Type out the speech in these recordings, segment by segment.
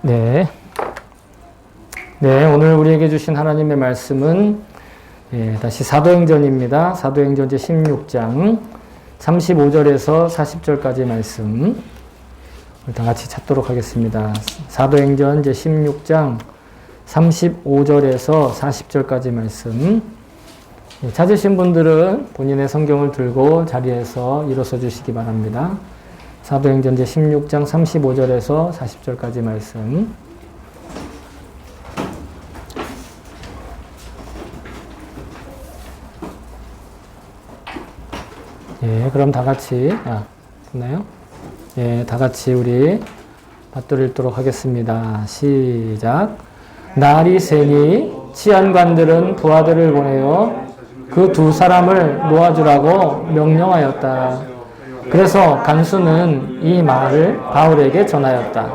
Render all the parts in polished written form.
네. 네, 오늘 우리에게 주신 하나님의 말씀은 다시 사도행전입니다. 사도행전 제16장 35절에서 40절까지 말씀 다 같이 찾도록 하겠습니다. 사도행전 제16장 35절에서 40절까지 말씀 찾으신 분들은 본인의 성경을 들고 자리에서 일어서 주시기 바랍니다. 사도행전 제16장 35절에서 40절까지 말씀 그럼 다 같이 됐나요? 다 같이 우리 받들어 읽도록 하겠습니다. 시작. 날이 새니 치안관들은 부하들을 보내어 그 두 사람을 놓아주라고 명령하였다. 그래서 간수는 이 말을 바울에게 전하였다.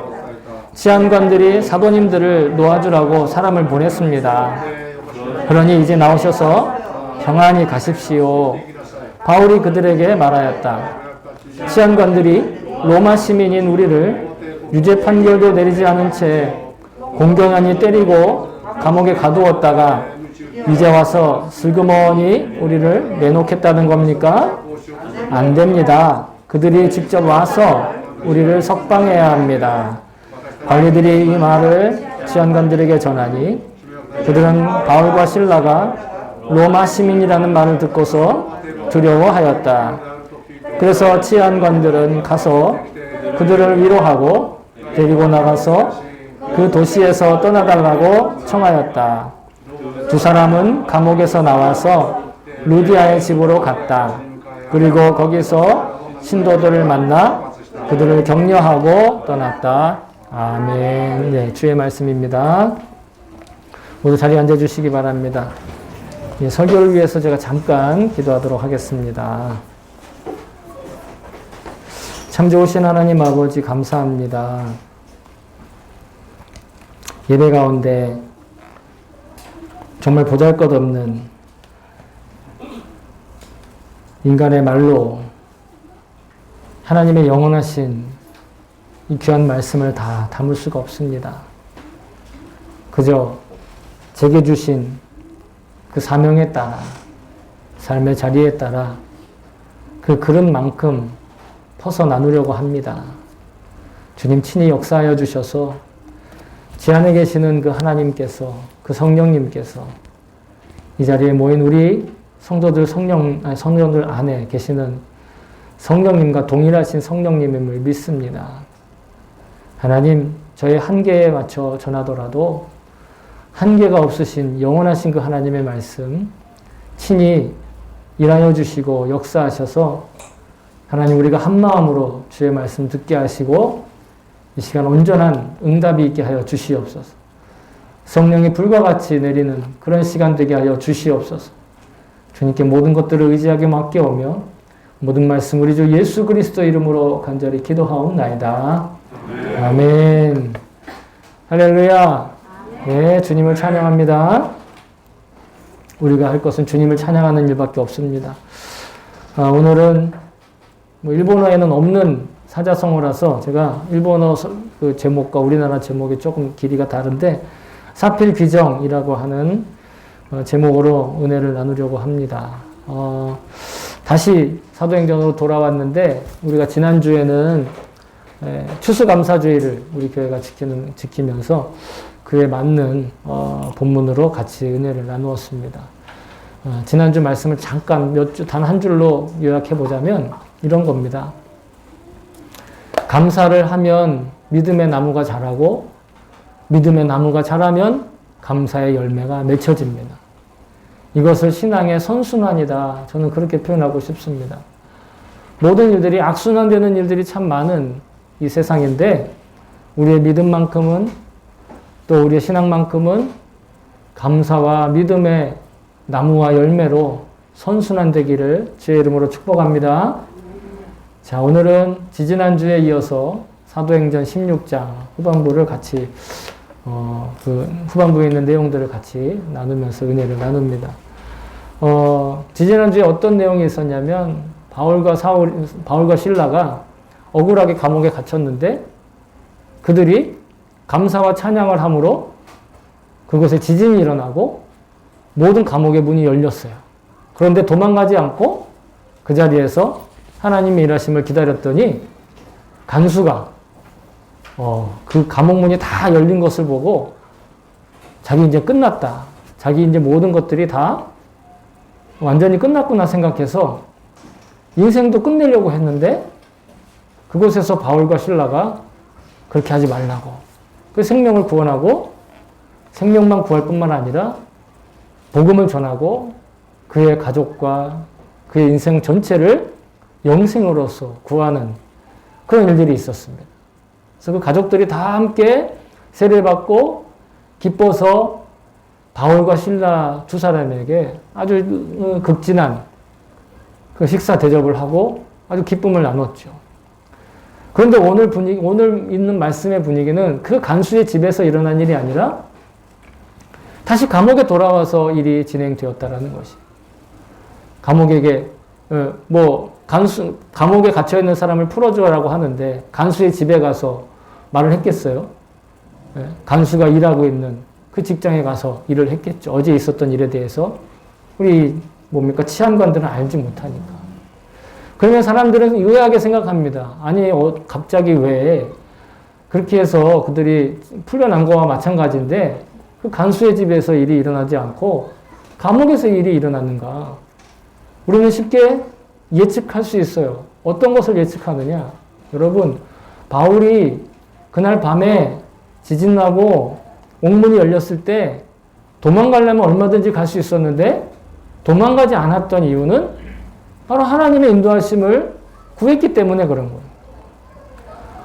치안관들이 사도님들을 놓아주라고 사람을 보냈습니다. 그러니 이제 나오셔서 평안히 가십시오. 바울이 그들에게 말하였다. 치안관들이 로마 시민인 우리를 유죄 판결도 내리지 않은 채 공경하니 때리고 감옥에 가두었다가 이제 와서 슬그머니 우리를 내놓겠다는 겁니까? 안 됩니다. 그들이 직접 와서 우리를 석방해야 합니다. 관리들이 이 말을 치안관들에게 전하니 그들은 바울과 실라가 로마 시민이라는 말을 듣고서 두려워하였다. 그래서 치안관들은 가서 그들을 위로하고 데리고 나가서 그 도시에서 떠나달라고 청하였다. 두 사람은 감옥에서 나와서 루디아의 집으로 갔다. 그리고 거기서 신도들을 만나 그들을 격려하고 떠났다. 아멘. 네, 주의 말씀입니다. 모두 자리에 앉아주시기 바랍니다. 설교를 위해서 제가 잠깐 기도하도록 하겠습니다. 참 좋으신 하나님 아버지 감사합니다. 예배 가운데 정말 보잘것없는 인간의 말로 하나님의 영원하신 이 귀한 말씀을 다 담을 수가 없습니다. 그저 제게 주신 그 사명에 따라 삶의 자리에 따라 그 그릇만큼 퍼서 나누려고 합니다. 주님 친히 역사하여 주셔서 제 안에 계시는 그 하나님께서 그 성령님께서 이 자리에 모인 우리 성도들 성령들 안에 계시는 성령님과 동일하신 성령님임을 믿습니다. 하나님 저의 한계에 맞춰 전하더라도 한계가 없으신 영원하신 그 하나님의 말씀 친히 일하여 주시고 역사하셔서 하나님 우리가 한마음으로 주의 말씀 듣게 하시고 이 시간 온전한 응답이 있게 하여 주시옵소서. 성령이 불과 같이 내리는 그런 시간 되게 하여 주시옵소서. 주님께 모든 것들을 의지하게 맡겨오며 모든 말씀 우리 주 예수 그리스도 이름으로 간절히 기도하옵나이다. 아멘. 할렐루야. 네, 주님을 찬양합니다. 우리가 할 것은 주님을 찬양하는 일밖에 없습니다. 오늘은 일본어에는 없는 사자성어라서 제가 일본어 그 제목과 우리나라 제목이 조금 길이가 다른데 사필귀정이라고 하는 제목으로 은혜를 나누려고 합니다. 다시 사도행전으로 돌아왔는데 우리가 지난주에는 추수감사주의를 우리 교회가 지키면서 그에 맞는 본문으로 같이 은혜를 나누었습니다. 지난주 말씀을 잠깐 단 한 줄로 요약해 보자면 이런 겁니다. 감사를 하면 믿음의 나무가 자라고 믿음의 나무가 자라면 감사의 열매가 맺혀집니다. 이것을 신앙의 선순환이다. 저는 그렇게 표현하고 싶습니다. 모든 일들이 악순환되는 일들이 참 많은 이 세상인데 우리의 믿음만큼은 또 우리의 신앙만큼은 감사와 믿음의 나무와 열매로 선순환되기를 주의 이름으로 축복합니다. 자, 오늘은 지지난주에 이어서 사도행전 16장 후반부를 같이 그 후반부에 있는 내용들을 같이 나누면서 은혜를 나눕니다. 지지난주에 어떤 내용이 있었냐면 바울과 실라가 억울하게 감옥에 갇혔는데 그들이 감사와 찬양을 함으로 그곳에 지진이 일어나고 모든 감옥의 문이 열렸어요. 그런데 도망가지 않고 그 자리에서 하나님의 일하심을 기다렸더니 간수가 그 감옥 문이 다 열린 것을 보고 자기 이제 끝났다. 자기 이제 모든 것들이 다 완전히 끝났구나 생각해서 인생도 끝내려고 했는데 그곳에서 바울과 실라가 그렇게 하지 말라고. 그 생명을 구원하고 생명만 구할 뿐만 아니라 복음을 전하고 그의 가족과 그의 인생 전체를 영생으로서 구하는 그런 일들이 있었습니다. 그래서 그 가족들이 다 함께 세례받고 기뻐서 바울과 실라 두 사람에게 아주 극진한 그 식사 대접을 하고 아주 기쁨을 나눴죠. 그런데 오늘 있는 말씀의 분위기는 그 간수의 집에서 일어난 일이 아니라 다시 감옥에 돌아와서 일이 진행되었다라는 것이. 감옥에게, 감옥에 갇혀있는 사람을 풀어주라고 하는데, 간수의 집에 가서 말을 했겠어요? 간수가 일하고 있는 그 직장에 가서 일을 했겠죠. 어제 있었던 일에 대해서. 우리, 치안관들은 알지 못하니까. 그러면 사람들은 의아하게 생각합니다. 아니, 갑자기 왜 그렇게 해서 그들이 풀려난 거와 마찬가지인데, 그 간수의 집에서 일이 일어나지 않고 감옥에서 일이 일어났는가? 우리는 쉽게 예측할 수 있어요. 어떤 것을 예측하느냐? 여러분, 바울이 그날 밤에 지진 나고 옥문이 열렸을 때 도망가려면 얼마든지 갈 수 있었는데 도망가지 않았던 이유는 바로 하나님의 인도하심을 구했기 때문에 그런 거예요.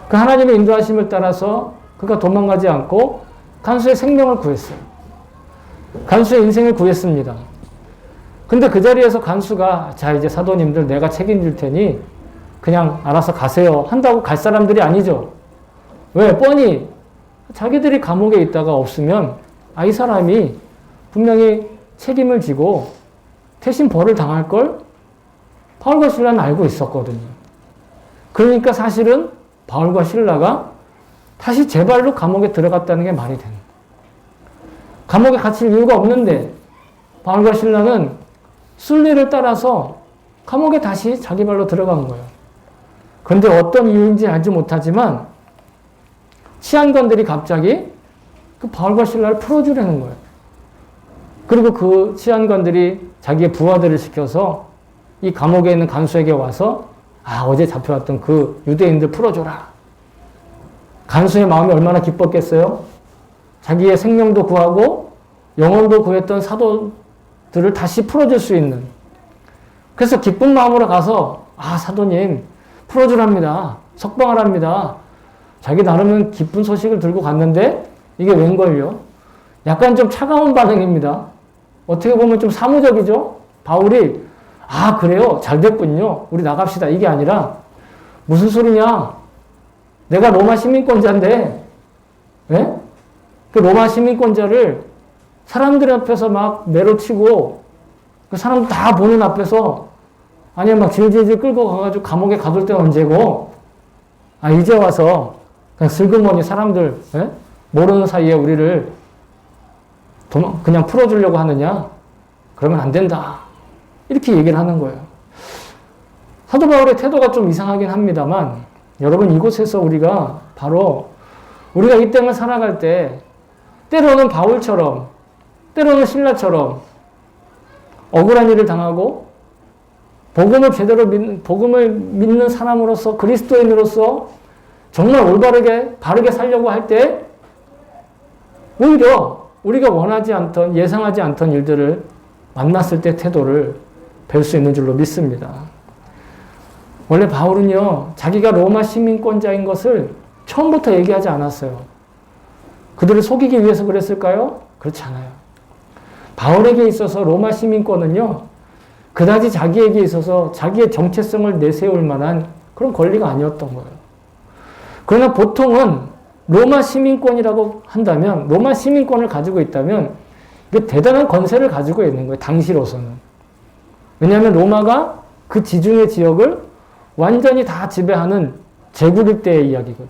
그 하나님의 인도하심을 따라서 그가 도망가지 않고 간수의 생명을 구했어요. 간수의 인생을 구했습니다. 근데 그 자리에서 간수가 자 이제 사도님들 내가 책임질 테니 그냥 알아서 가세요 한다고 갈 사람들이 아니죠. 왜? 뻔히 자기들이 감옥에 있다가 없으면 이 사람이 분명히 책임을 지고 대신 벌을 당할 걸 바울과 실라는 알고 있었거든요. 그러니까 사실은 바울과 실라가 다시 제 발로 감옥에 들어갔다는 게 말이 되는 거예요. 감옥에 갇힐 이유가 없는데 바울과 실라는 순리를 따라서 감옥에 다시 자기 발로 들어간 거예요. 그런데 어떤 이유인지 알지 못하지만 치안관들이 갑자기 그 바울과 실라를 풀어주려는 거예요. 그리고 그 치안관들이 자기의 부하들을 시켜서 이 감옥에 있는 간수에게 와서 어제 잡혀왔던 그 유대인들 풀어줘라. 간수의 마음이 얼마나 기뻤겠어요? 자기의 생명도 구하고 영혼도 구했던 사도들을 다시 풀어줄 수 있는. 그래서 기쁜 마음으로 가서 사도님 풀어주랍니다. 석방하랍니다. 자기 나름은 기쁜 소식을 들고 갔는데 이게 웬걸요? 약간 좀 차가운 반응입니다. 어떻게 보면 좀 사무적이죠? 바울이 그래요? 잘 됐군요. 우리 나갑시다. 이게 아니라 무슨 소리냐? 내가 로마 시민권자인데, 예? 그 로마 시민권자를 사람들 앞에서 막 내로치고, 그 사람들 다 보는 앞에서, 아니면 막 질질질 끌고 가가지고 감옥에 가둘 때는 언제고, 이제 와서 그냥 슬그머니 사람들, 예? 모르는 사이에 우리를 그냥 풀어주려고 하느냐? 그러면 안 된다. 이렇게 얘기를 하는 거예요. 사도 바울의 태도가 좀 이상하긴 합니다만, 여러분 이곳에서 우리가 이 땅을 살아갈 때 때로는 바울처럼 때로는 실라처럼 억울한 일을 당하고 복음을 믿는 사람으로서 그리스도인으로서 정말 바르게 살려고 할 때 오히려 우리가 원하지 않던 예상하지 않던 일들을 만났을 때 태도를 배울 수 있는 줄로 믿습니다. 원래 바울은요, 자기가 로마 시민권자인 것을 처음부터 얘기하지 않았어요. 그들을 속이기 위해서 그랬을까요? 그렇지 않아요. 바울에게 있어서 로마 시민권은요, 그다지 자기에게 있어서 자기의 정체성을 내세울 만한 그런 권리가 아니었던 거예요. 그러나 보통은 로마 시민권이라고 한다면, 로마 시민권을 가지고 있다면, 이게 대단한 권세를 가지고 있는 거예요, 당시로서는. 왜냐하면 로마가 그 지중해 지역을 완전히 다 지배하는 제국일 때의 이야기거든.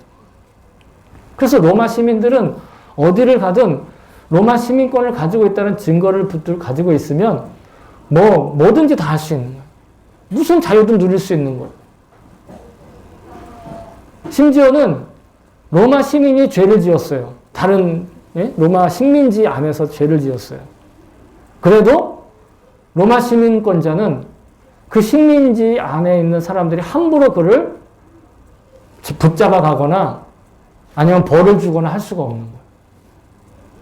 그래서 로마 시민들은 어디를 가든 로마 시민권을 가지고 있다는 증거를 가지고 있으면 뭐든지 다 할 수 있는 거예요. 무슨 자유도 누릴 수 있는 거예요. 심지어는 로마 시민이 죄를 지었어요. 다른 로마 식민지 안에서 죄를 지었어요. 그래도 로마 시민권자는 그 식민지 안에 있는 사람들이 함부로 그를 붙잡아 가거나 아니면 벌을 주거나 할 수가 없는 거예요.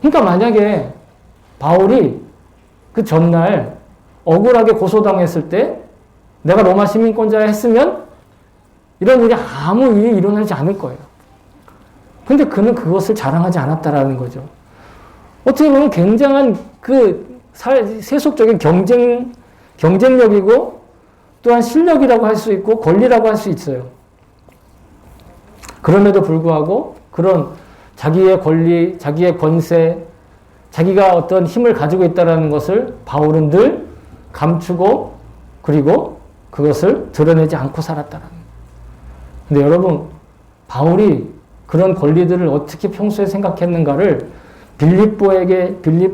그러니까 만약에 바울이 그 전날 억울하게 고소당했을 때 내가 로마 시민권자라 했으면 이런 일이 아무 일이 일어나지 않을 거예요. 근데 그는 그것을 자랑하지 않았다라는 거죠. 어떻게 보면 굉장한 그 세속적인 경쟁력이고 또한 실력이라고 할 수 있고 권리라고 할 수 있어요. 그럼에도 불구하고 그런 자기의 권리, 자기의 권세, 자기가 어떤 힘을 가지고 있다는 것을 바울은 늘 감추고 그리고 그것을 드러내지 않고 살았다는 거예요. 근데 여러분, 바울이 그런 권리들을 어떻게 평소에 생각했는가를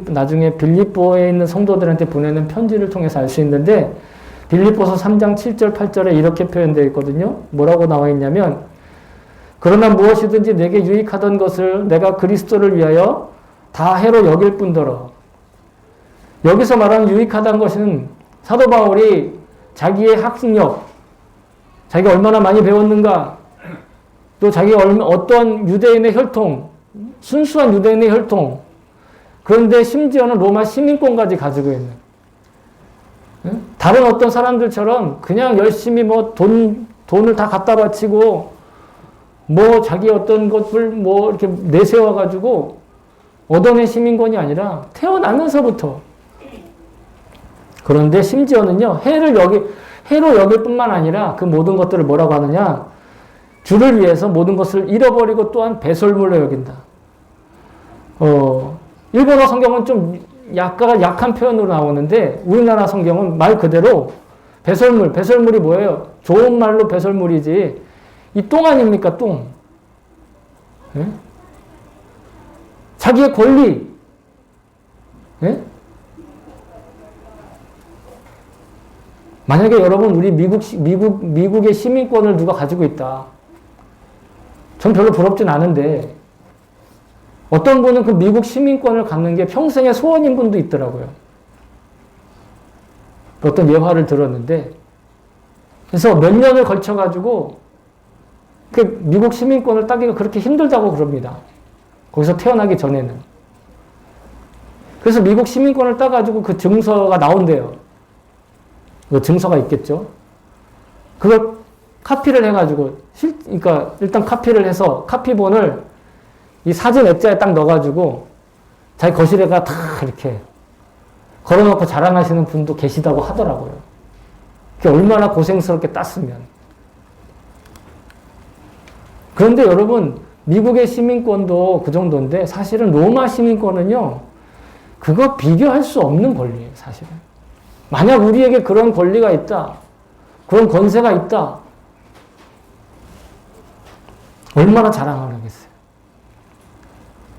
나중에 빌립보에 있는 성도들한테 보내는 편지를 통해서 알 수 있는데 빌립보서 3장 7절 8절에 이렇게 표현되어 있거든요. 뭐라고 나와 있냐면 그러나 무엇이든지 내게 유익하던 것을 내가 그리스도를 위하여 다 해로 여길 뿐더러 여기서 말하는 유익하다는 것은 사도 바울이 자기의 학습력, 자기가 얼마나 많이 배웠는가, 또 자기가 어떤 유대인의 혈통, 순수한 유대인의 혈통, 그런데 심지어는 로마 시민권까지 가지고 있는 다른 어떤 사람들처럼 그냥 열심히 돈을 다 갖다 바치고 자기 어떤 것을 이렇게 내세워가지고 얻어낸 시민권이 아니라 태어나면서부터. 그런데 심지어는요, 해로 여길 뿐만 아니라 그 모든 것들을 뭐라고 하느냐, 주를 위해서 모든 것을 잃어버리고 또한 배설물로 여긴다. 일본어 성경은 좀 약간 표현으로 나오는데 우리나라 성경은 말 그대로 배설물이 뭐예요? 좋은 말로 배설물이지 이 똥 아닙니까? 똥. 예? 자기의 권리. 예? 만약에 여러분 우리 미국의 시민권을 누가 가지고 있다. 전 별로 부럽진 않은데 어떤 분은 그 미국 시민권을 갖는 게 평생의 소원인 분도 있더라고요. 어떤 예화를 들었는데 그래서 몇 년을 걸쳐가지고 그 미국 시민권을 따기가 그렇게 힘들다고 그럽니다. 거기서 태어나기 전에는. 그래서 미국 시민권을 따가지고 그 증서가 나온대요. 그 증서가 있겠죠. 그걸 카피를 해가지고, 그러니까 일단 카피를 해서 카피본을 이 사진 액자에 딱 넣어가지고 자기 거실에가 다 이렇게 걸어놓고 자랑하시는 분도 계시다고 하더라고요. 그게 얼마나 고생스럽게 땄으면. 그런데 여러분, 미국의 시민권도 그 정도인데 사실은 로마 시민권은요, 그거 비교할 수 없는 권리예요, 사실은. 만약 우리에게 그런 권리가 있다, 그런 권세가 있다, 얼마나 자랑하겠어요.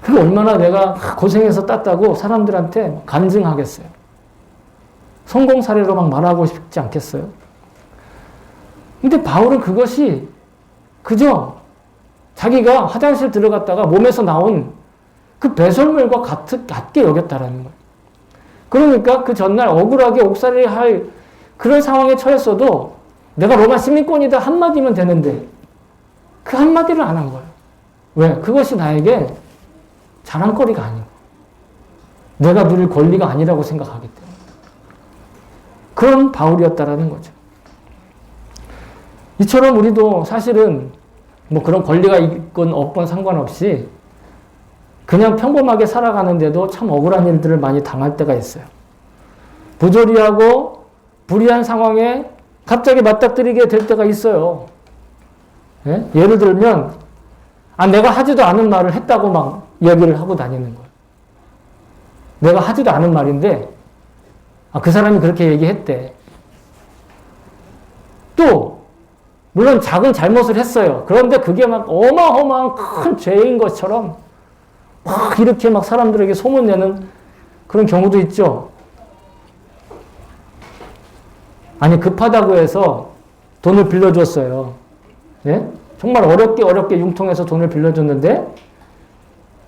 그게 얼마나 내가 고생해서 땄다고 사람들한테 간증하겠어요. 성공 사례로 막 말하고 싶지 않겠어요? 근데 바울은 그것이 그저 자기가 화장실 들어갔다가 몸에서 나온 그 배설물과 같게 여겼다라는 거예요. 그러니까 그 전날 억울하게 옥살이 할 그런 상황에 처했어도 내가 로마 시민권이다 한마디면 되는데 그 한마디를 안 한 거예요. 왜? 그것이 나에게 자랑거리가 아니고 내가 누릴 권리가 아니라고 생각하기 때문에. 그런 바울이었다라는 거죠. 이처럼 우리도 사실은 그런 권리가 있건 없건 상관없이 그냥 평범하게 살아가는데도 참 억울한 일들을 많이 당할 때가 있어요. 부조리하고 불리한 상황에 갑자기 맞닥뜨리게 될 때가 있어요. 예? 예를 들면 내가 하지도 않은 말을 했다고 막 이야기를 하고 다니는 거예요. 내가 하지도 않은 말인데 그 사람이 그렇게 얘기했대. 또 물론 작은 잘못을 했어요. 그런데 그게 막 어마어마한 큰 죄인 것처럼 막 이렇게 막 사람들에게 소문내는 그런 경우도 있죠. 아니, 급하다고 해서 돈을 빌려줬어요. 예? 정말 어렵게 융통해서 돈을 빌려줬는데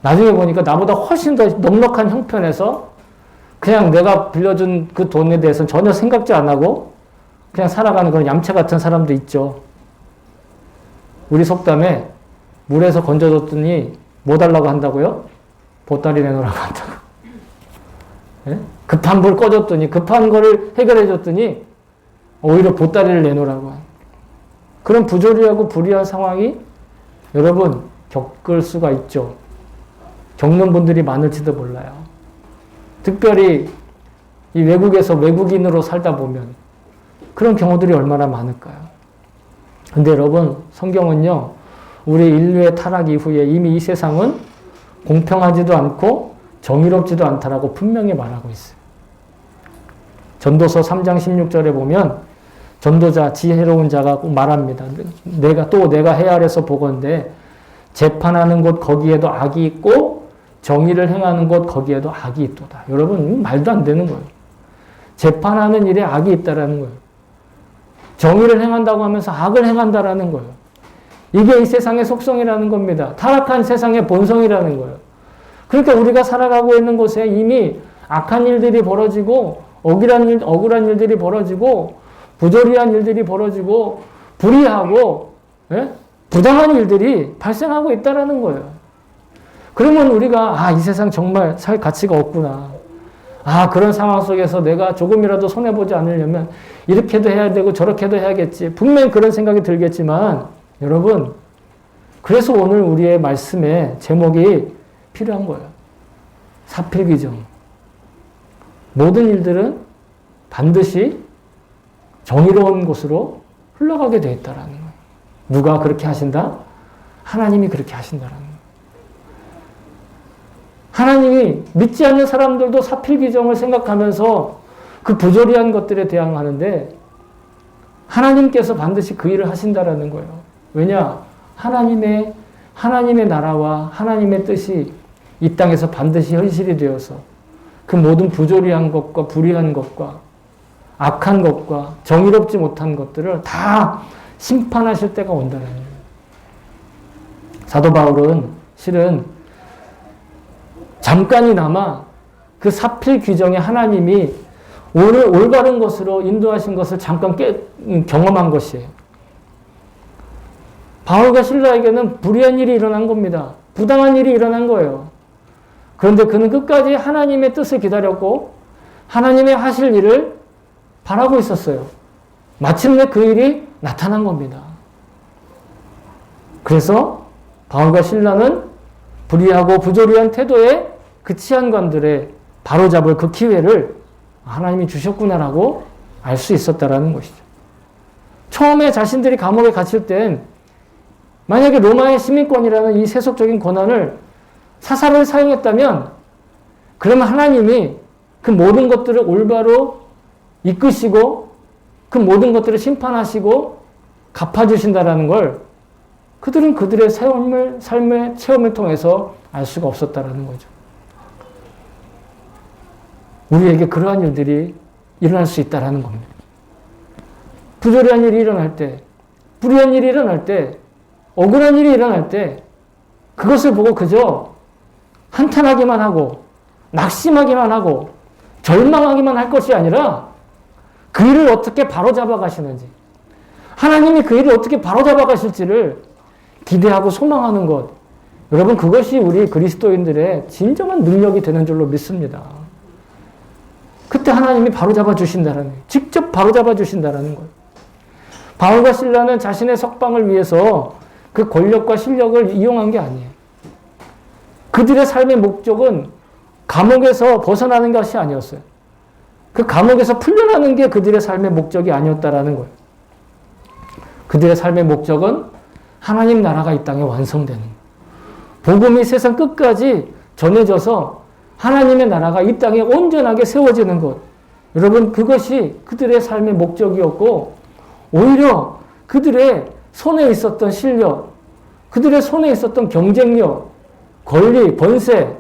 나중에 보니까 나보다 훨씬 더 넉넉한 형편에서 그냥 내가 빌려준 그 돈에 대해서는 전혀 생각지 안 하고 그냥 살아가는 그런 얌체 같은 사람도 있죠. 우리 속담에 물에서 건져줬더니 뭐 달라고 한다고요? 보따리 내놓으라고 한다고. 예? 급한 불 꺼줬더니, 급한 거를 해결해줬더니 오히려 보따리를 내놓으라고 하는 그런 부조리하고 불의한 상황이 여러분 겪을 수가 있죠. 겪는 분들이 많을지도 몰라요. 특별히 이 외국에서 외국인으로 살다 보면 그런 경우들이 얼마나 많을까요? 근데 여러분, 성경은요, 우리 인류의 타락 이후에 이미 이 세상은 공평하지도 않고 정의롭지도 않다라고 분명히 말하고 있어요. 전도서 3장 16절에 보면 전도자, 지혜로운 자가 말합니다. 내가 해 아래서 보건대 재판하는 곳 거기에도 악이 있고 정의를 행하는 곳 거기에도 악이 있도다. 여러분, 말도 안 되는 거예요. 재판하는 일에 악이 있다라는 거예요. 정의를 행한다고 하면서 악을 행한다라는 거예요. 이게 이 세상의 속성이라는 겁니다. 타락한 세상의 본성이라는 거예요. 그러니까 우리가 살아가고 있는 곳에 이미 악한 일들이 벌어지고 억울한 일들이 벌어지고 부조리한 일들이 벌어지고 불의하고 부당한 일들이 발생하고 있다는 거예요. 그러면 우리가 이 세상 정말 살 가치가 없구나. 그런 상황 속에서 내가 조금이라도 손해보지 않으려면 이렇게도 해야 되고 저렇게도 해야겠지. 분명히 그런 생각이 들겠지만 여러분, 그래서 오늘 우리의 말씀의 제목이 필요한 거예요. 사필귀정. 모든 일들은 반드시 정의로운 곳으로 흘러가게 되어 있다는 거예요. 누가 그렇게 하신다? 하나님이 그렇게 하신다는 거예요. 하나님이 믿지 않는 사람들도 사필귀정을 생각하면서 그 부조리한 것들에 대항하는데 하나님께서 반드시 그 일을 하신다라는 거예요. 왜냐? 하나님의 나라와 하나님의 뜻이 이 땅에서 반드시 현실이 되어서 그 모든 부조리한 것과 불의한 것과 악한 것과 정의롭지 못한 것들을 다 심판하실 때가 온다는 거예요. 사도 바울은 실은 잠깐이나마 그 사필 규정에 하나님이 오늘 올바른 것으로 인도하신 것을 잠깐 경험한 것이에요. 바울과 실라에게는 불의한 일이 일어난 겁니다. 부당한 일이 일어난 거예요. 그런데 그는 끝까지 하나님의 뜻을 기다렸고 하나님의 하실 일을 바라고 있었어요. 마침내 그 일이 나타난 겁니다. 그래서 바울과 실라는 불의하고 부조리한 태도에 그 치안관들의 바로잡을 그 기회를 하나님이 주셨구나라고 알 수 있었다라는 것이죠. 처음에 자신들이 감옥에 갇힐 땐 만약에 로마의 시민권이라는 이 세속적인 권한을 사사를 사용했다면 그러면 하나님이 그 모든 것들을 올바로 이끄시고 그 모든 것들을 심판하시고 갚아주신다라는 걸 그들은 그들의 삶의 체험을 통해서 알 수가 없었다라는 거죠. 우리에게 그러한 일들이 일어날 수 있다라는 겁니다. 부조리한 일이 일어날 때, 불의한 일이 일어날 때, 억울한 일이 일어날 때 그것을 보고 그저 한탄하기만 하고 낙심하기만 하고 절망하기만 할 것이 아니라 그 일을 어떻게 바로잡아 가시는지, 하나님이 그 일을 어떻게 바로잡아 가실지를 기대하고 소망하는 것, 여러분, 그것이 우리 그리스도인들의 진정한 능력이 되는 줄로 믿습니다. 그때 하나님이 바로잡아 주신다는 거예요. 직접 바로잡아 주신다는 거예요. 바울과 실라는 자신의 석방을 위해서 그 권력과 실력을 이용한 게 아니에요. 그들의 삶의 목적은 감옥에서 벗어나는 것이 아니었어요. 그 감옥에서 풀려나는 게 그들의 삶의 목적이 아니었다라는 거예요. 그들의 삶의 목적은 하나님 나라가 이 땅에 완성되는 거예요. 복음이 세상 끝까지 전해져서 하나님의 나라가 이 땅에 온전하게 세워지는 것. 여러분, 그것이 그들의 삶의 목적이었고 오히려 그들의 손에 있었던 실력, 그들의 손에 있었던 경쟁력, 권리, 권세,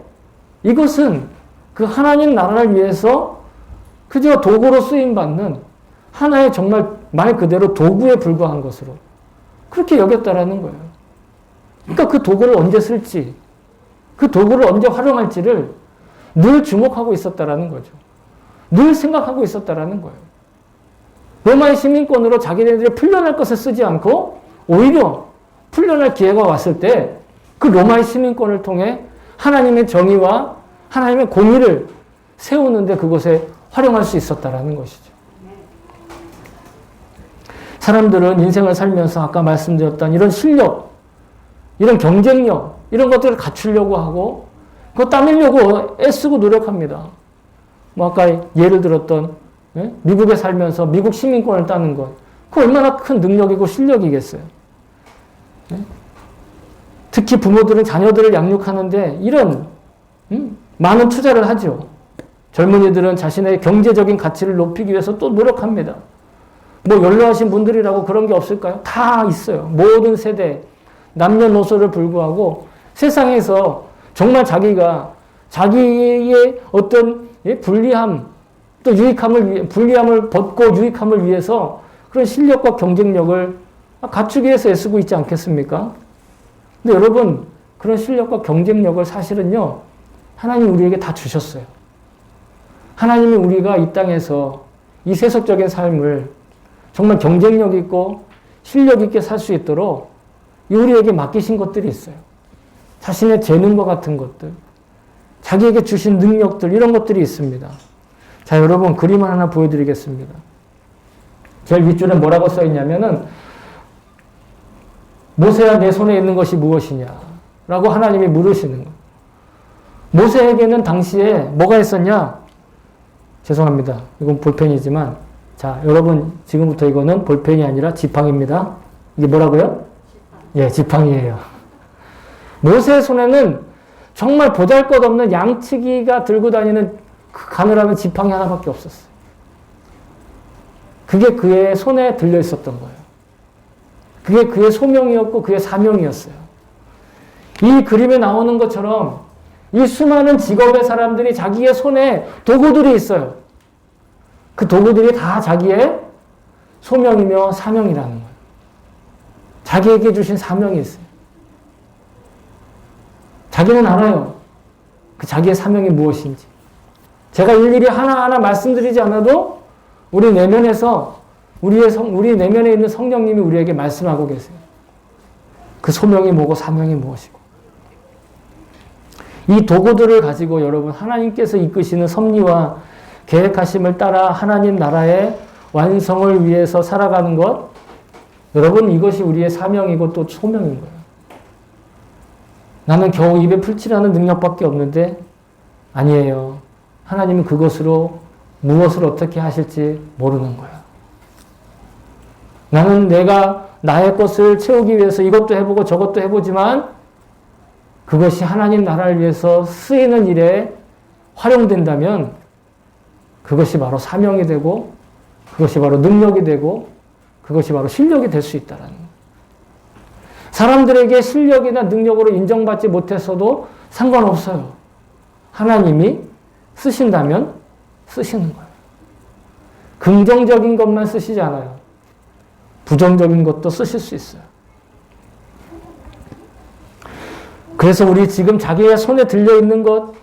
이것은 그 하나님 나라를 위해서 그저 도구로 쓰임받는 하나의 정말 말 그대로 도구에 불과한 것으로 그렇게 여겼다라는 거예요. 그러니까 그 도구를 언제 쓸지, 그 도구를 언제 활용할지를 늘 주목하고 있었다라는 거죠. 늘 생각하고 있었다라는 거예요. 로마의 시민권으로 자기네들이 풀려날 것을 쓰지 않고 오히려 풀려날 기회가 왔을 때 그 로마의 시민권을 통해 하나님의 정의와 하나님의 공의를 세우는데 그것에 활용할 수 있었다라는 것이죠. 사람들은 인생을 살면서 아까 말씀드렸던 이런 실력, 이런 경쟁력, 이런 것들을 갖추려고 하고 그거 따내려고 애쓰고 노력합니다. 뭐 아까 예를 들었던 미국에 살면서 미국 시민권을 따는 것, 그거 얼마나 큰 능력이고 실력이겠어요. 특히 부모들은 자녀들을 양육하는데 이런 많은 투자를 하죠. 젊은이들은 자신의 경제적인 가치를 높이기 위해서 또 노력합니다. 뭐 연로하신 분들이라고 그런 게 없을까요? 다 있어요. 모든 세대, 남녀노소를 불구하고 세상에서 정말 자기가 자기의 어떤 불리함, 또 불리함을 벗고 유익함을 위해서 그런 실력과 경쟁력을 갖추기 위해서 애쓰고 있지 않겠습니까? 근데 여러분, 그런 실력과 경쟁력을 사실은요, 하나님이 우리에게 다 주셨어요. 하나님이 우리가 이 땅에서 이 세속적인 삶을 정말 경쟁력 있고 실력 있게 살 수 있도록 우리에게 맡기신 것들이 있어요. 자신의 재능과 같은 것들, 자기에게 주신 능력들, 이런 것들이 있습니다. 자, 여러분, 그림을 하나 보여드리겠습니다. 제일 윗줄에 뭐라고 써있냐면은, 모세야, 내 손에 있는 것이 무엇이냐? 라고 하나님이 물으시는 거예요. 모세에게는 당시에 뭐가 있었냐? 죄송합니다. 이건 볼펜이지만, 자, 여러분, 지금부터 이거는 볼펜이 아니라 지팡입니다. 이게 뭐라고요? 예, 지팡이에요. 모세의 손에는 정말 보잘것없는 양치기가 들고 다니는 그 가느라면 지팡이 하나밖에 없었어요. 그게 그의 손에 들려 있었던 거예요. 그게 그의 소명이었고 그의 사명이었어요. 이 그림에 나오는 것처럼 이 수많은 직업의 사람들이 자기의 손에 도구들이 있어요. 그 도구들이 다 자기의 소명이며 사명이라는 거예요. 자기에게 주신 사명이 있어요. 자기는 알아요. 그 자기의 사명이 무엇인지. 제가 일일이 하나하나 말씀드리지 않아도 우리 내면에서 우리 내면에 있는 성령님이 우리에게 말씀하고 계세요. 그 소명이 뭐고 사명이 무엇이고. 이 도구들을 가지고 여러분 하나님께서 이끄시는 섭리와 계획하심을 따라 하나님 나라의 완성을 위해서 살아가는 것, 여러분 이것이 우리의 사명이고 또 소명인 거예요. 나는 겨우 입에 풀칠하는 능력밖에 없는데 아니에요. 하나님은 그것으로 무엇을 어떻게 하실지 모르는 거야. 나는 내가 나의 것을 채우기 위해서 이것도 해보고 저것도 해보지만 그것이 하나님 나라를 위해서 쓰이는 일에 활용된다면 그것이 바로 사명이 되고 그것이 바로 능력이 되고 그것이 바로 실력이 될 수 있다는 거예요. 사람들에게 실력이나 능력으로 인정받지 못했어도 상관없어요. 하나님이 쓰신다면 쓰시는 거예요. 긍정적인 것만 쓰시지 않아요. 부정적인 것도 쓰실 수 있어요. 그래서 우리 지금 자기의 손에 들려있는 것,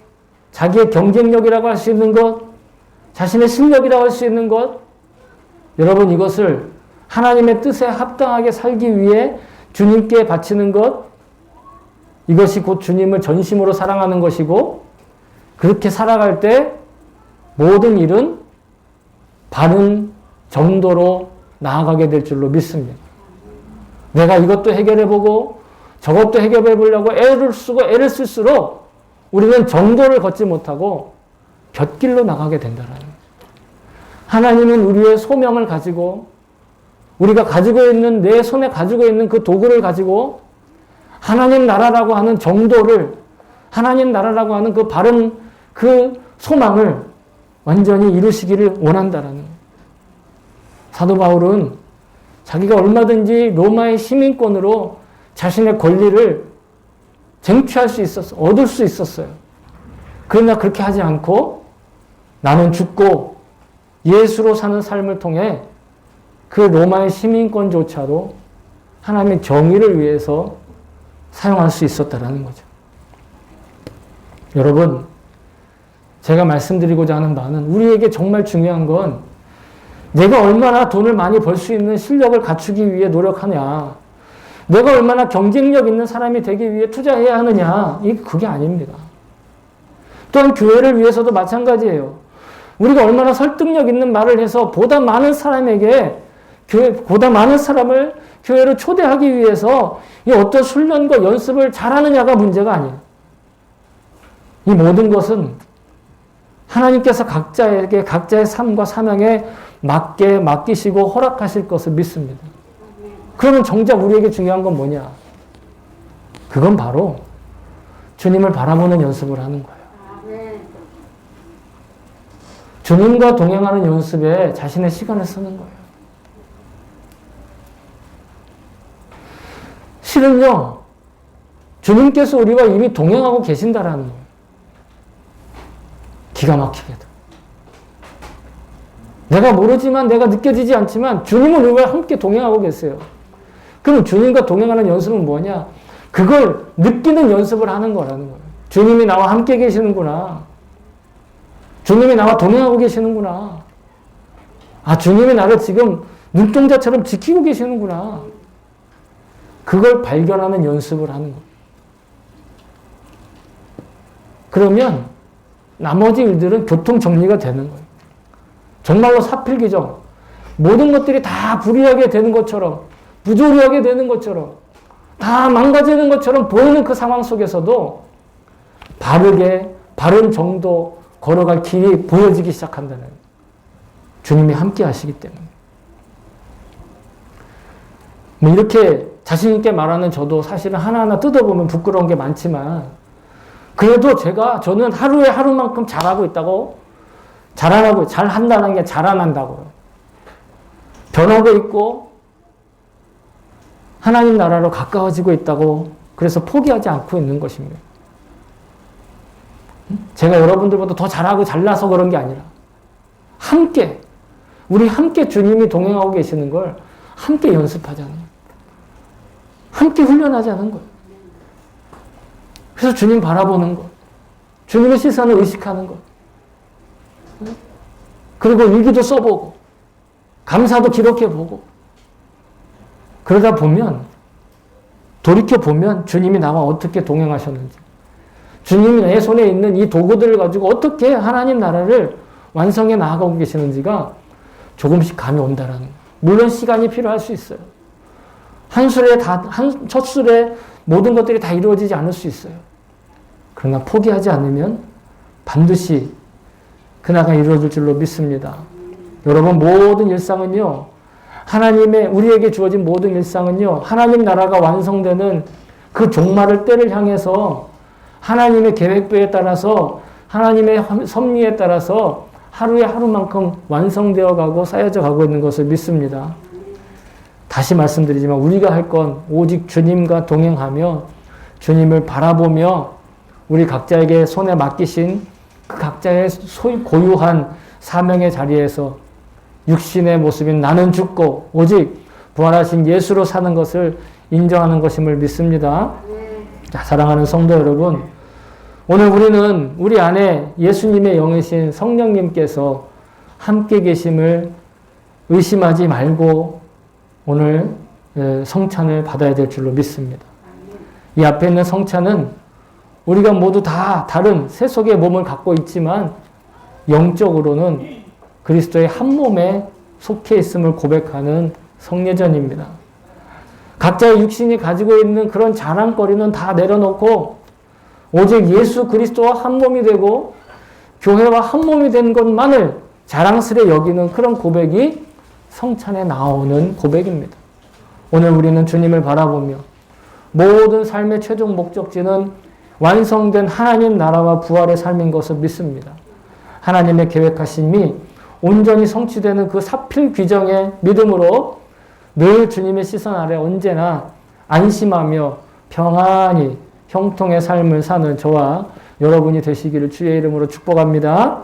자기의 경쟁력이라고 할 수 있는 것, 자신의 실력이라고 할 수 있는 것, 여러분 이것을 하나님의 뜻에 합당하게 살기 위해 주님께 바치는 것, 이것이 곧 주님을 전심으로 사랑하는 것이고 그렇게 살아갈 때 모든 일은 바른 정도로 나아가게 될 줄로 믿습니다. 내가 이것도 해결해보고 저것도 해결해보려고 애를 쓰고 애를 쓸수록 우리는 정도를 걷지 못하고 곁길로 나가게 된다는 거예요. 하나님은 우리의 소명을 가지고 우리가 가지고 있는 내 손에 가지고 있는 그 도구를 가지고 하나님 나라라고 하는 정도를 하나님 나라라고 하는 그 바른 그 소망을 완전히 이루시기를 원한다라는 거예요. 사도 바울은 자기가 얼마든지 로마의 시민권으로 자신의 권리를 쟁취할 수 있었어, 얻을 수 있었어요. 그러나 그렇게 하지 않고 나는 죽고 예수로 사는 삶을 통해 그 로마의 시민권조차도 하나님의 정의를 위해서 사용할 수 있었다라는 거죠. 여러분, 제가 말씀드리고자 하는 바는 우리에게 정말 중요한 건 내가 얼마나 돈을 많이 벌 수 있는 실력을 갖추기 위해 노력하냐, 내가 얼마나 경쟁력 있는 사람이 되기 위해 투자해야 하느냐, 그게 아닙니다. 또한 교회를 위해서도 마찬가지예요. 우리가 얼마나 설득력 있는 말을 해서 보다 많은 사람에게 보다 많은 사람을 교회로 초대하기 위해서 이 어떤 훈련과 연습을 잘하느냐가 문제가 아니에요. 이 모든 것은 하나님께서 각자에게 각자의 삶과 사명에 맞게 맡기시고 허락하실 것을 믿습니다. 그러면 정작 우리에게 중요한 건 뭐냐? 그건 바로 주님을 바라보는 연습을 하는 거예요. 주님과 동행하는 연습에 자신의 시간을 쓰는 거예요. 실은요, 주님께서 우리와 이미 동행하고 계신다라는 거예요. 기가 막히게도. 내가 모르지만, 내가 느껴지지 않지만 주님은 우리와 함께 동행하고 계세요. 그럼 주님과 동행하는 연습은 뭐냐? 그걸 느끼는 연습을 하는 거라는 거예요. 주님이 나와 함께 계시는구나. 주님이 나와 동행하고 계시는구나. 아, 주님이 나를 지금 눈동자처럼 지키고 계시는구나. 그걸 발견하는 연습을 하는 거예요. 그러면 나머지 일들은 교통 정리가 되는 거예요. 정말로 사필귀정, 모든 것들이 다 불이하게 되는 것처럼, 부조리하게 되는 것처럼, 다 망가지는 것처럼 보이는 그 상황 속에서도 바르게, 바른 정도 걸어갈 길이 보여지기 시작한다는 거예요. 주님이 함께 하시기 때문에. 뭐 이렇게 자신있게 말하는 저도 사실은 하나하나 뜯어보면 부끄러운 게 많지만, 그래도 저는 하루에 하루만큼 잘하고 있다고, 잘한다는 게 잘 안 한다고요. 변하고 있고, 하나님 나라로 가까워지고 있다고, 그래서 포기하지 않고 있는 것입니다. 제가 여러분들보다 더 잘하고 잘나서 그런 게 아니라, 우리 함께 주님이 동행하고 계시는 걸 함께 연습하자는 거예요. 함께 훈련하자는 거예요. 그래서 주님 바라보는 것, 주님의 시선을 의식하는 것, 그리고 일기도 써보고, 감사도 기록해보고, 그러다 보면, 돌이켜보면 주님이 나와 어떻게 동행하셨는지, 주님이 내 손에 있는 이 도구들을 가지고 어떻게 하나님 나라를 완성해 나아가고 계시는지가 조금씩 감이 온다라는 거예요. 물론 시간이 필요할 수 있어요. 첫 술에 모든 것들이 다 이루어지지 않을 수 있어요. 그러나 포기하지 않으면 반드시 그날가 이루어질 줄로 믿습니다. 여러분, 모든 일상은요, 우리에게 주어진 모든 일상은요, 하나님 나라가 완성되는 그 종말을 때를 향해서 하나님의 계획표에 따라서, 하나님의 섭리에 따라서 하루에 하루만큼 완성되어 가고 쌓여져 가고 있는 것을 믿습니다. 다시 말씀드리지만 우리가 할 건 오직 주님과 동행하며 주님을 바라보며 우리 각자에게 손에 맡기신 그 각자의 고유한 사명의 자리에서 육신의 모습인 나는 죽고 오직 부활하신 예수로 사는 것을 인정하는 것임을 믿습니다. 자, 사랑하는 성도 여러분, 오늘 우리는 우리 안에 예수님의 영이신 성령님께서 함께 계심을 의심하지 말고 오늘 성찬을 받아야 될 줄로 믿습니다. 이 앞에 있는 성찬은 우리가 모두 다 다른 세속의 몸을 갖고 있지만 영적으로는 그리스도의 한 몸에 속해 있음을 고백하는 성례전입니다. 각자의 육신이 가지고 있는 그런 자랑거리는 다 내려놓고 오직 예수 그리스도와 한 몸이 되고 교회와 한 몸이 된 것만을 자랑스레 여기는 그런 고백이 성찬에 나오는 고백입니다. 오늘 우리는 주님을 바라보며 모든 삶의 최종 목적지는 완성된 하나님 나라와 부활의 삶인 것을 믿습니다. 하나님의 계획하심이 온전히 성취되는 그 사필 귀정의 믿음으로 늘 주님의 시선 아래 언제나 안심하며 평안히 형통의 삶을 사는 저와 여러분이 되시기를 주의 이름으로 축복합니다.